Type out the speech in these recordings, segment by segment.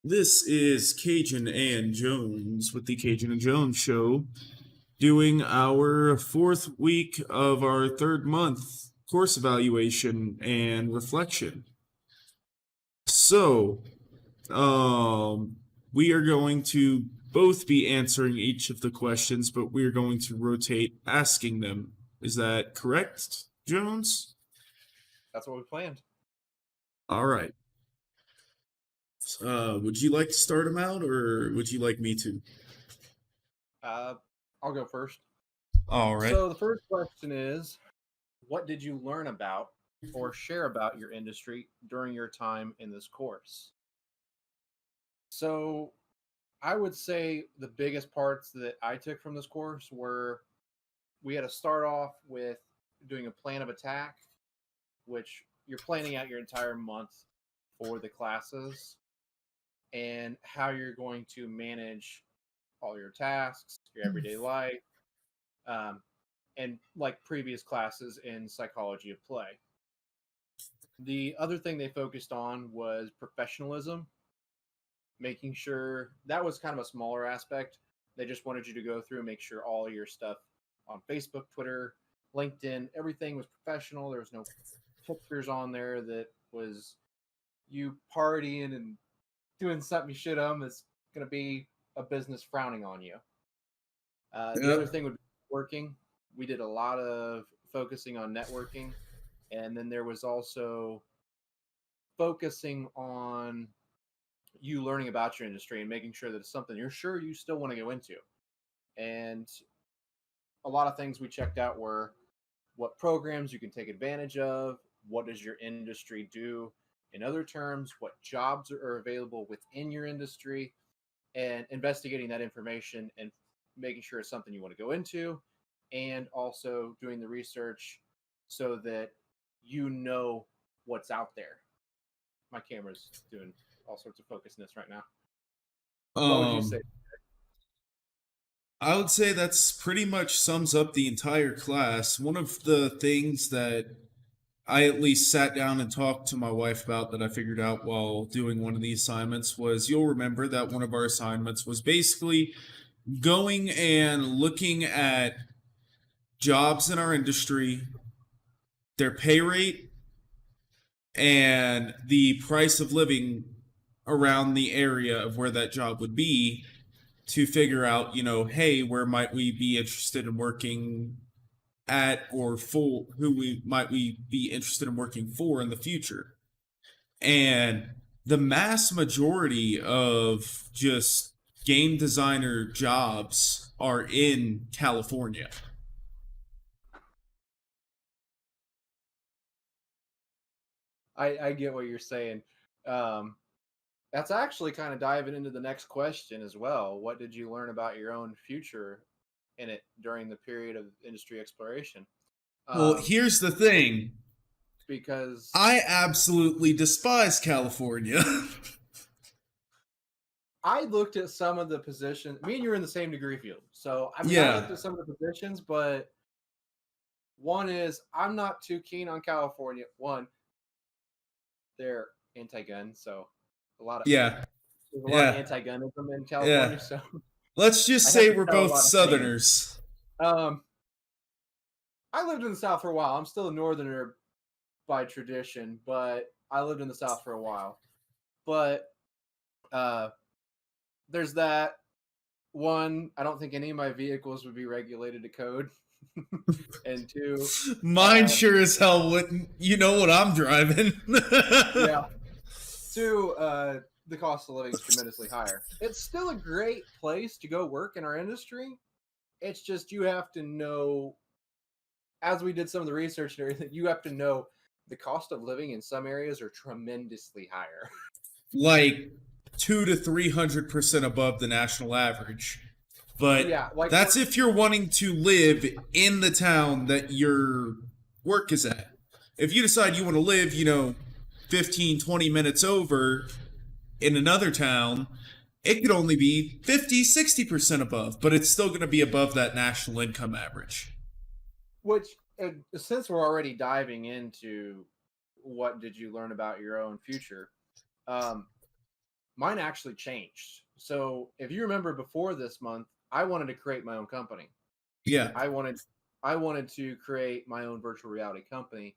This is Cajun and Jones with the Cajun and Jones Show, doing our fourth week of our third month course evaluation and reflection. So, we are going to both be answering each of the questions, but we are going to rotate asking them. Is that correct, Jones? That's what we planned. All right. Would you like to start them out, or would you like me to? I'll go first. All right. So the first question is, what did you learn about or share about your industry during your time in this course? So I would say the biggest parts that I took from this course were we had to start off with doing a plan of attack, which you're planning out your entire month for the classes and how you're going to manage all your tasks, your everyday life, and like previous classes in psychology of play. The other thing they focused on was professionalism, making sure that was kind of a smaller aspect. They just wanted you to go through and make sure all your stuff on Facebook, Twitter, LinkedIn, everything was professional. There was no pictures on there that was you partying and doing something you should have. It's going to be a business frowning on you. The other thing would be networking. We did a lot of focusing on networking. And then there was also focusing on you learning about your industry and making sure that it's something you're sure you still want to go into. And a lot of things we checked out were what programs you can take advantage of, what does your industry do in other terms, what jobs are available within your industry, and investigating that information and making sure it's something you want to go into, and also doing the research so that you know what's out there. My camera's doing all sorts of focusness right now. What would you say? I would say that's pretty much sums up the entire class. One of the things that I at least sat down and talked to my wife about that I figured out while doing one of the assignments was, you'll remember that one of our assignments was basically going and looking at jobs in our industry, their pay rate, and the price of living around the area of where that job would be, to figure out, hey, where might we be interested in working at, or for who we be interested in working for in the future. And the mass majority of just game designer jobs are in California. I get what you're saying. That's actually kind of diving into the next question as well. What did you learn about your own future in it during the period of industry exploration? Well, here's the thing. Because I absolutely despise California. I looked at some of the positions. Me and you are in the same degree field. So I looked at some of the positions, but one is I'm not too keen on California. One, they're anti-gun, so a lot of there's a lot of anti-gunism in California. So let's just say we're both Southerners. I lived in the South for a while. I'm still a Northerner by tradition, but I lived in the South for a while. But there's that. One, I don't think any of my vehicles would be regulated to code. And two, mine sure as hell wouldn't. You know what I'm driving. Yeah. Two, the cost of living is tremendously higher. It's still a great place to go work in our industry. It's just you have to know, as we did some of the research and everything, you have to know the cost of living in some areas are tremendously higher. Like 200 to 300% above the national average. But that's if you're wanting to live in the town that your work is at. If you decide you want to live, 15, 20 minutes over in another town, it could only be 50, 60% above, but it's still going to be above that national income average. Which, since we're already diving into what did you learn about your own future? Um, Mine actually changed. So if you remember before this month, I wanted to create my own company. Yeah. I wanted I wanted to create my own virtual reality company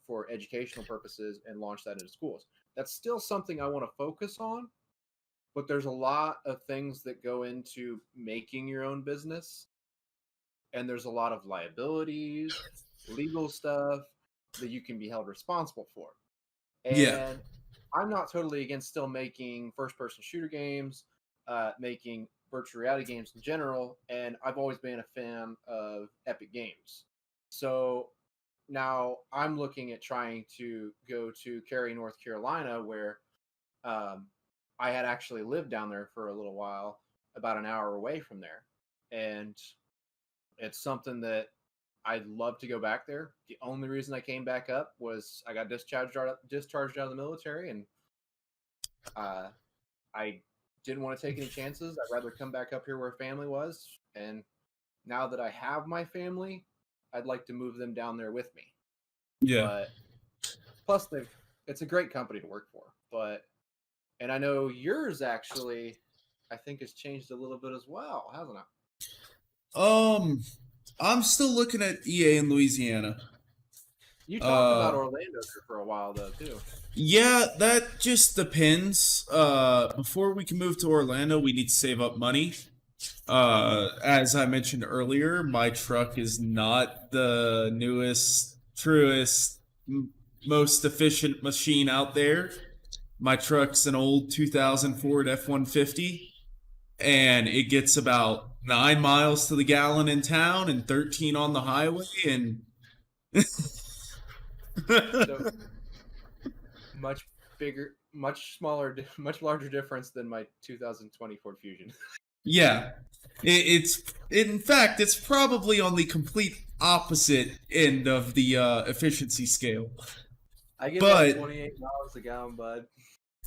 for educational purposes and launch that into schools. That's still something I want to focus on, but there's a lot of things that go into making your own business, and there's a lot of liabilities, legal stuff that you can be held responsible for. Yeah. And I'm not totally against still making first person shooter games, making virtual reality games in general. And I've always been a fan of Epic Games. So now I'm looking at trying to go to Cary, North Carolina, where um, I had actually lived down there for a little while, about an hour away from there. And it's something that I'd love to go back there. The only reason I came back up was I got discharged out of the military, and uh, I didn't want to take any chances. I'd rather come back up here where family was. And now that I have my family, I'd like to move them down there with me. Yeah. But plus, it's a great company to work for. And I know yours actually, I think has changed a little bit as well, hasn't it? I'm still looking at EA in Louisiana. You talked about Uh, Orlando there for a while though too. yeah, that just depends. Before we can move to Orlando, we need to save up money. As I mentioned earlier, my truck is not the newest, truest, most efficient machine out there. My truck's an old 2000 Ford F-150, and it gets about 9 miles to the gallon in town and 13 on the highway. And So much bigger, much smaller, much larger difference than my 2020 Ford Fusion. yeah, it's in fact it's probably on the complete opposite end of the efficiency scale, I get about but 28 miles a gallon, bud.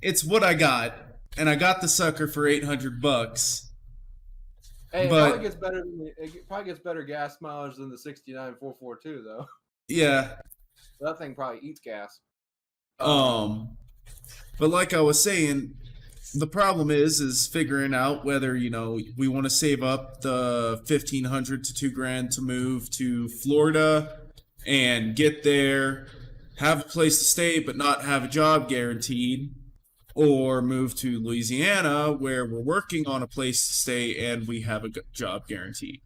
it's what I got, and I got the sucker for $800. Hey, But it probably gets better gas mileage than the 69 442 though. yeah, That thing probably eats gas. um, but like I was saying, the problem is figuring out whether we want to save up the 1,500 to 2 grand to move to Florida and get there, have a place to stay but not have a job guaranteed, or move to Louisiana where we're working on a place to stay and we have a job guaranteed.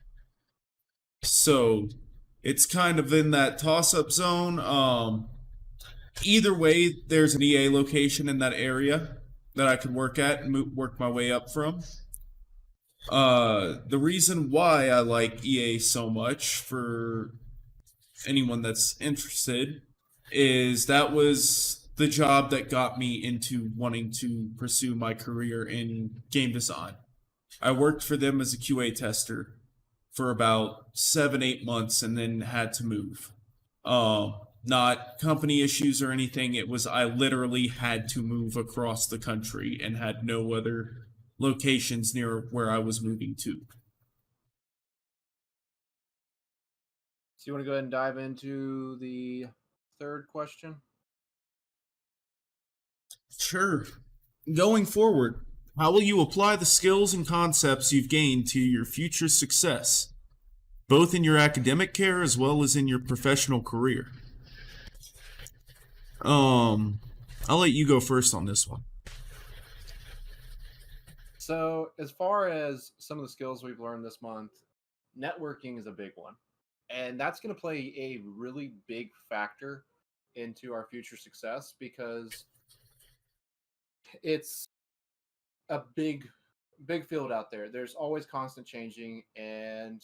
So it's kind of in that toss-up zone. Either way, there's an EA location in that area that I could work at and work my way up from. The reason why I like EA so much, for anyone that's interested, is that was the job that got me into wanting to pursue my career in game design. I worked for them as a QA tester for about 7-8 months and then had to move. Not company issues or anything. It was I literally had to move across the country and had no other locations near where I was moving to. So you want to go ahead and dive into the third question? Sure. Going forward, how will you apply the skills and concepts you've gained to your future success, both in your academic care as well as in your professional career? I'll let you go first on this one. So, as far as some of the skills we've learned this month, networking is a big one. And that's going to play a really big factor into our future success because it's a big field out there. There's always constant changing. And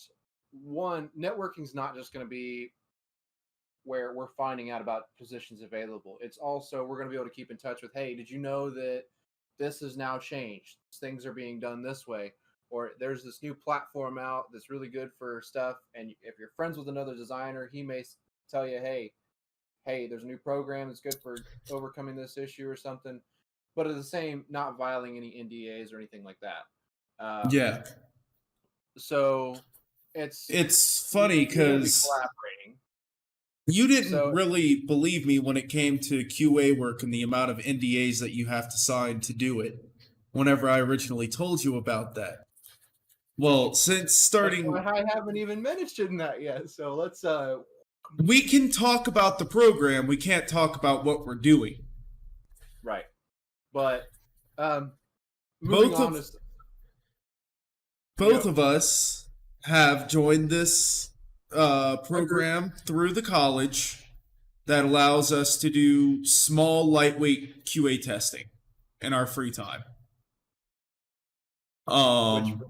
networking is not just going to be where we're finding out about positions available. It's also we're going to be able to keep in touch with, hey, did you know that this has now changed? Things are being done this way. Or there's this new platform out that's really good for stuff. And if you're friends with another designer, he may tell you, hey, there's a new program that's good for overcoming this issue or something. But at the same, not violating any NDAs or anything like that. Yeah. So it's It's funny you're going to be because collaborating. You didn't So really believe me when it came to QA work and the amount of NDAs that you have to sign to do it. Whenever I originally told you about that. Well, since that's why starting, I haven't even mentioned that yet. So let's we can talk about the program. We can't talk about what we're doing. right. But moving Both on of to you both go. of us have joined this Agreed. program through the college that allows us to do small, lightweight QA testing in our free time. Which Um,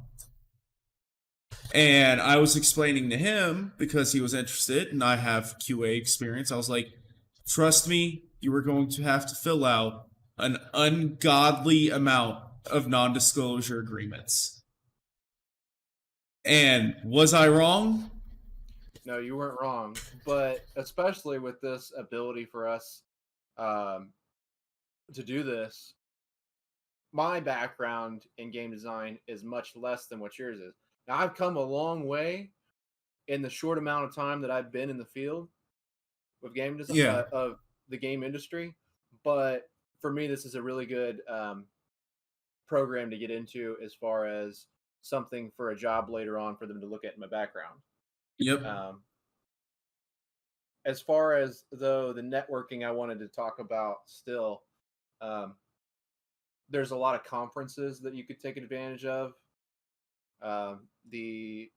and I was explaining to him because he was interested and I have QA experience. I was like, trust me, you are going to have to fill out an ungodly amount of non disclosure agreements. And was I wrong? no, you weren't wrong. But especially with this ability for us um, to do this, my background in game design is much less than what yours is. Now I've come a long way in the short amount of time that I've been in the field of game design Yeah. of the game industry, but for me, this is a really good program to get into as far as something for a job later on for them to look at in my background. Yep. Um, as far as though the networking I wanted to talk about still, um, there's a lot of conferences that you could take advantage of. The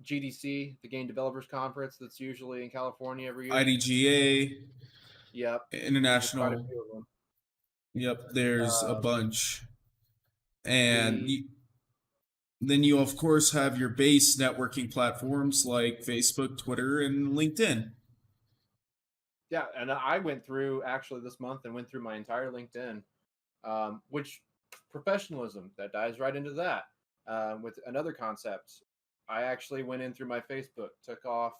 GDC, the Game Developers Conference, that's usually in California every year. IDGA, Yep, there's quite a International. few of them. Yep. There's a Um, bunch. And the then you, of course, have your base networking platforms like Facebook, Twitter, and LinkedIn. Yeah, and I went through actually this month and went through my entire LinkedIn, which professionalism that dives right into that. With another concept, I actually went in through my Facebook, took off.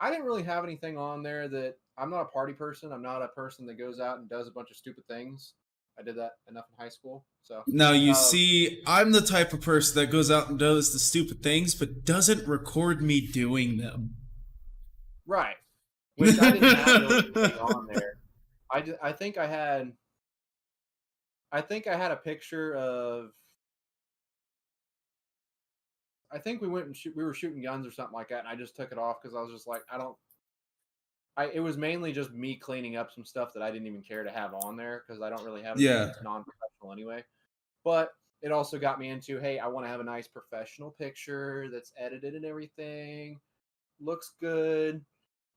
I didn't really have anything on there that I'm not a party person. I'm not a person that goes out and does a bunch of stupid things. I did that enough in high school. So, Now, you um, see, I'm the type of person that goes out and does the stupid things, but doesn't record me doing them. right, which I didn't have really anything on there. I think I had a picture of I think we were shooting guns or something like that, and I just took it off because I was just like, I don't. It was mainly just me cleaning up some stuff that I didn't even care to have on there because I don't really have anything Yeah. that's non-professional anyway. But it also got me into, hey, I want to have a nice professional picture that's edited and everything, looks good,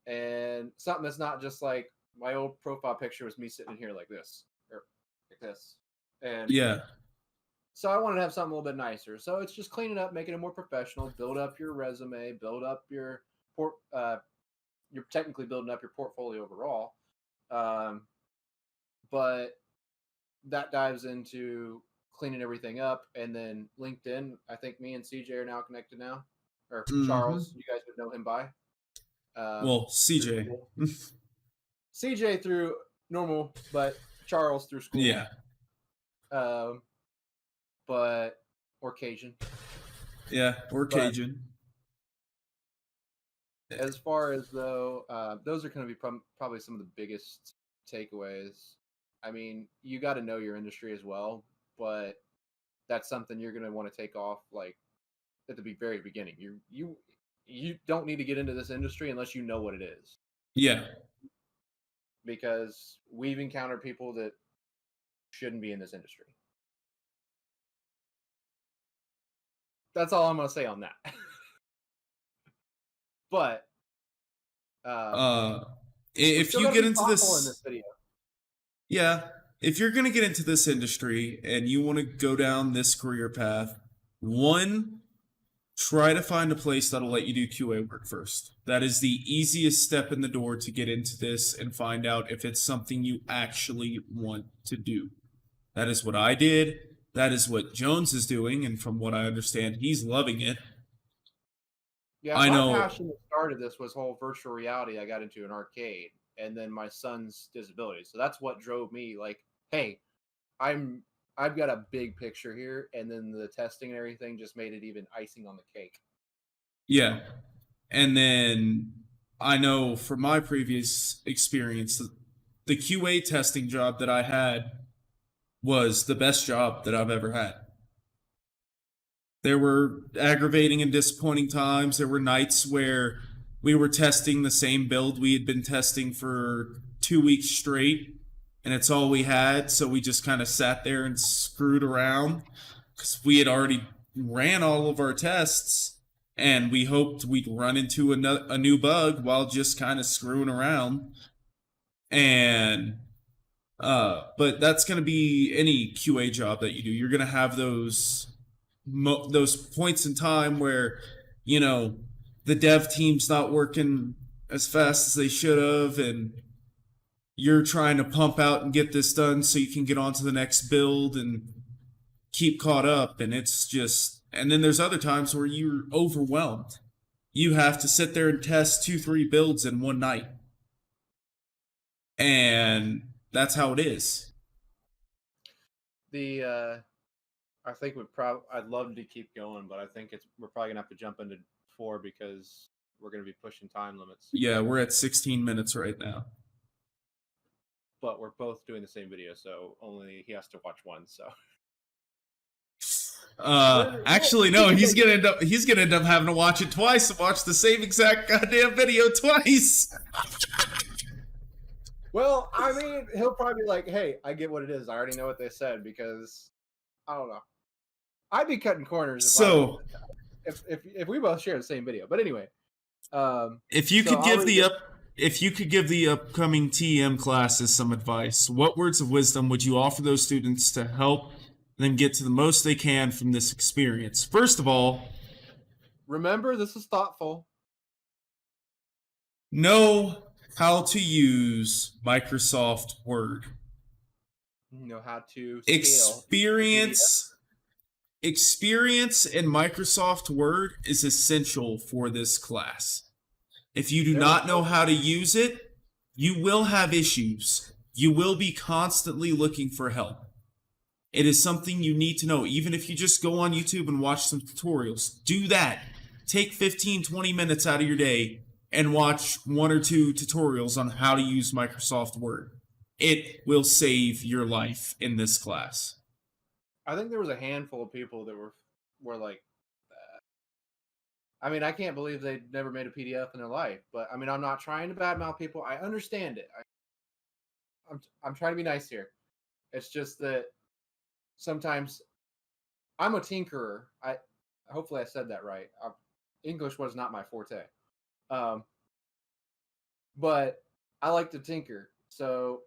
and something that's not just like my old profile picture was me sitting here like this or like this, and Yeah. so I wanted to have something a little bit nicer. So it's just cleaning up, making it more professional, build up your resume, build up your port. You're technically building up your portfolio overall, um, but that dives into cleaning everything up, and then LinkedIn. I think me and CJ are now connected now, or Hmm. Charles. You guys would know him by Well, through CJ. school. CJ through normal, but Charles through school. Yeah. Um, but or Cajun. Yeah. Or But Cajun. as far as though, those are going to be probably some of the biggest takeaways. I mean, you got to know your industry as well, but that's something you're going to want to take off like at the very beginning. You don't need to get into this industry unless you know what it is, Yeah. because we've encountered people that shouldn't be in this industry. That's all I'm going to say on that. But Uh, we if still you got to get be into thoughtful in this this, video. yeah, if you're going to get into this industry and you want to go down this career path, one, try to find a place that'll let you do QA work first. That is the easiest step in the door to get into this and find out if it's something you actually want to do. That is what I did. That is what Jones is doing. And from what I understand, he's loving it. Yeah, I my know. passion that started this was whole virtual reality. I got into an arcade, and then my son's disability. So that's what drove me. Like, hey, I'm I've got a big picture here, and then the testing and everything just made it even icing on the cake. Yeah. And then I know from my previous experience, the QA testing job that I had was the best job that I've ever had. There were aggravating and disappointing times. There were nights where we were testing the same build we had been testing for 2 weeks straight, and it's all we had. So we just kind of sat there and screwed around because we had already ran all of our tests, and we hoped we'd run into a new bug while just kind of screwing around. And but that's going to be any QA job that you do. You're going to have those points in time where, you know, the dev team's not working as fast as they should have, and you're trying to pump out and get this done so you can get on to the next build and keep caught up. And it's just, and then there's other times where you're overwhelmed. You have to sit there and test 2-3 builds in one night. And that's how it is. I think I'd love to keep going, but I think we're probably gonna have to jump into 4 because we're gonna be pushing time limits. Yeah, we're at 16 minutes right now. But we're both doing the same video, so only he has to watch one. So actually, no, he's gonna end up having to watch it twice and watch the same exact goddamn video twice. Well, I mean, he'll probably be like, "Hey, I get what it is. I already know what they said," because I don't know. I'd be cutting corners if we both share the same video. But anyway, if you could give the upcoming TEM classes some advice, what words of wisdom would you offer those students to help them get to the most they can from this experience? First of all, remember, this is thoughtful. Know how to use Microsoft Word. Know how to experience in Microsoft Word is essential for this class. If you do not know how to use it, you will have issues. You will be constantly looking for help. It is something you need to know. Even if you just go on YouTube and watch some tutorials, do that. Take 15-20 minutes out of your day and watch 1 or 2 tutorials on how to use Microsoft Word. It will save your life in this class. I think there was a handful of people that were like, I mean, I can't believe they never made a PDF in their life. But I mean, I'm not trying to badmouth people. I understand it. I'm trying to be nice here. It's just that sometimes I'm a tinkerer. Hopefully I said that right. English was not my forte. But I like to tinker. So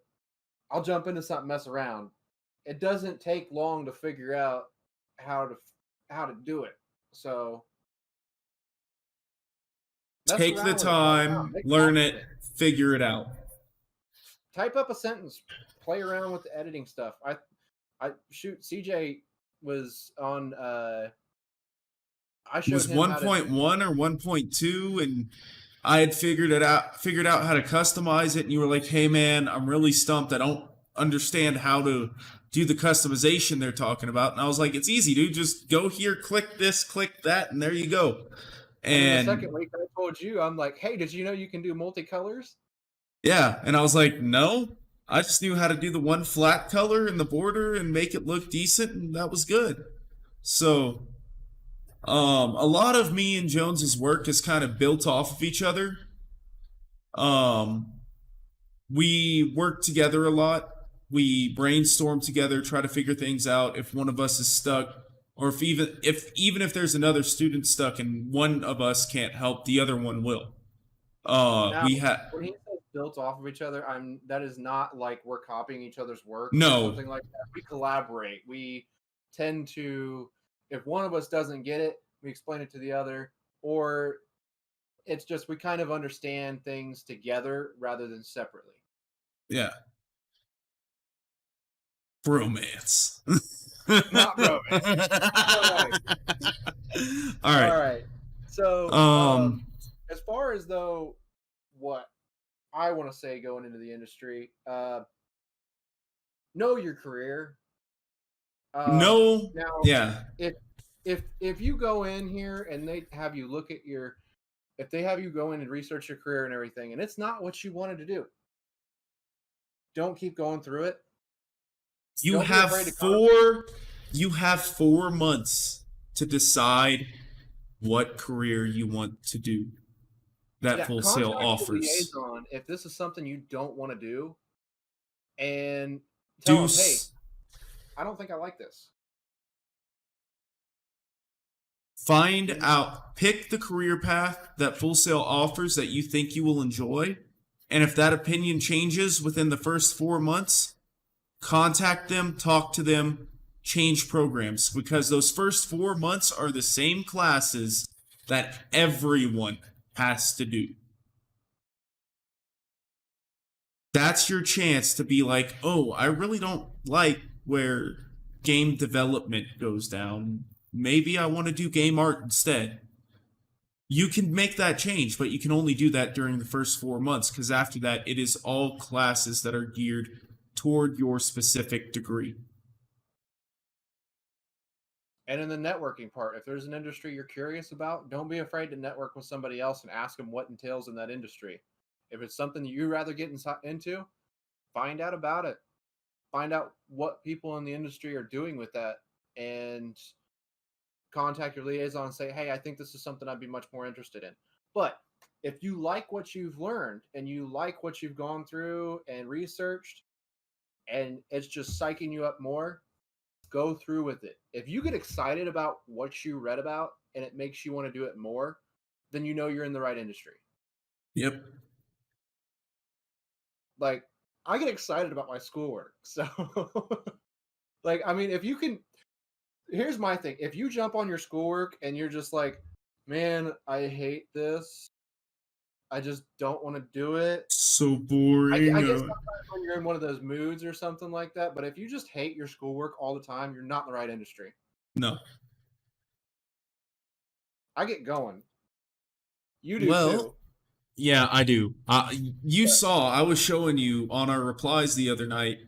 I'll jump into something, mess around. It doesn't take long to figure out how to do it. So take the time, learn it, figure it out. Type up a sentence, play around with the editing stuff. CJ was on I showed was him 1.1 or 1.2, and I had figured out how to customize it, and you were like, "Hey man, I'm really stumped. I don't understand how to do the customization they're talking about." And I was like, "It's easy, dude. Just go here, click this, click that, and there you go." And the second week I told you, I'm like, "Hey, did you know you can do multicolors?" Yeah, and I was like, "No, I just knew how to do the one flat color in the border and make it look decent, and that was good." So a lot of me and Jones's work is kind of built off of each other. We work together a lot. We brainstorm together, try to figure things out. If one of us is stuck, or if there's another student stuck and one of us can't help, the other one will. When he says built off of each other, that is not like we're copying each other's work. No, or something like that. We collaborate. We tend to, if one of us doesn't get it, we explain it to the other, or it's just we kind of understand things together rather than separately. Yeah. Bromance. Not romance. All right. All right. So, as far as though what I want to say going into the industry, know your career. Now, yeah. If you go in here and they have you look at your if they have you go in and research your career and everything, and it's not what you wanted to do, don't keep going through it. You Don't be have afraid to you have 4 months to decide what career you want to do that Full Sail contact the offers. liaison if this is something you don't want to do, and tell them, hey, Deuce. I don't think I like this. Find out, pick the career path that Full Sail offers that you think you will enjoy. And if that opinion changes within the first 4 months, contact them, talk to them, change programs. Because those first 4 months are the same classes that everyone has to do. That's your chance to be like, oh, I really don't like where game development goes down. Maybe I want to do game art instead. You can make that change, but you can only do that during the first 4 months, because after that, it is all classes that are geared toward your specific degree. And in the networking part, if there's an industry you're curious about, don't be afraid to network with somebody else and ask them what entails in that industry. If it's something that you'd rather get into, find out about it. Find out what people in the industry are doing with that, and contact your liaison and say, hey, I think this is something I'd be much more interested in. But if you like what you've learned and you like what you've gone through and researched, and it's just psyching you up more, go through with it. If you get excited about what you read about and it makes you want to do it more, then you know you're in the right industry. Yep. Like, I get excited about my schoolwork. So, like, I mean, if you can, here's my thing. If you jump on your schoolwork and you're just like, man, I hate this, I just don't want to do it. So boring. I guess sometimes when you're in one of those moods or something like that, but if you just hate your schoolwork all the time, you're not in the right industry. No. I get going. You do Well, too. yeah, I do. You saw I was showing you on our replies the other night.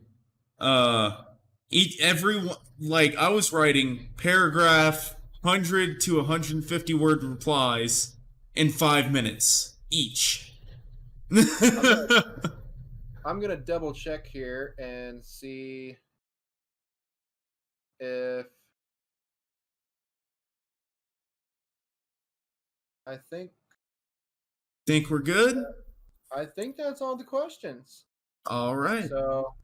Everyone, like, I was writing paragraph 100 to 150 word replies in 5 minutes each. I'm gonna double check here and see if I think Think we're good? that's all the questions. All right. So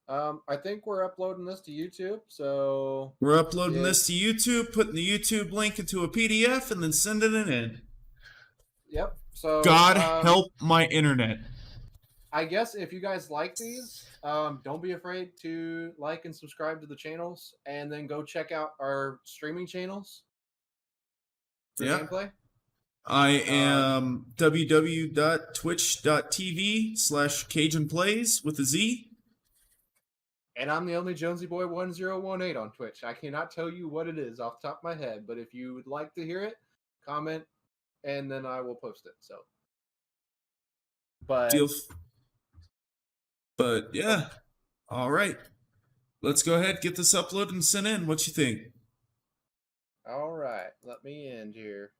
I think we're uploading this to YouTube. So We're uploading this to YouTube, putting the YouTube link into a PDF, and then sending it in. Yep. So God help my internet. I guess if you guys like these, don't be afraid to like and subscribe to the channels, and then go check out our streaming channels for gameplay. I am www.twitch.tv/CajunPlays with a Z. And I'm the only Jonesy Boy 1018 on Twitch. I cannot tell you what it is off the top of my head, but if you would like to hear it, comment, and then I will post it. So, but yeah, all right. Let's go ahead, get this uploaded and sent in. What you think? All right, let me end here.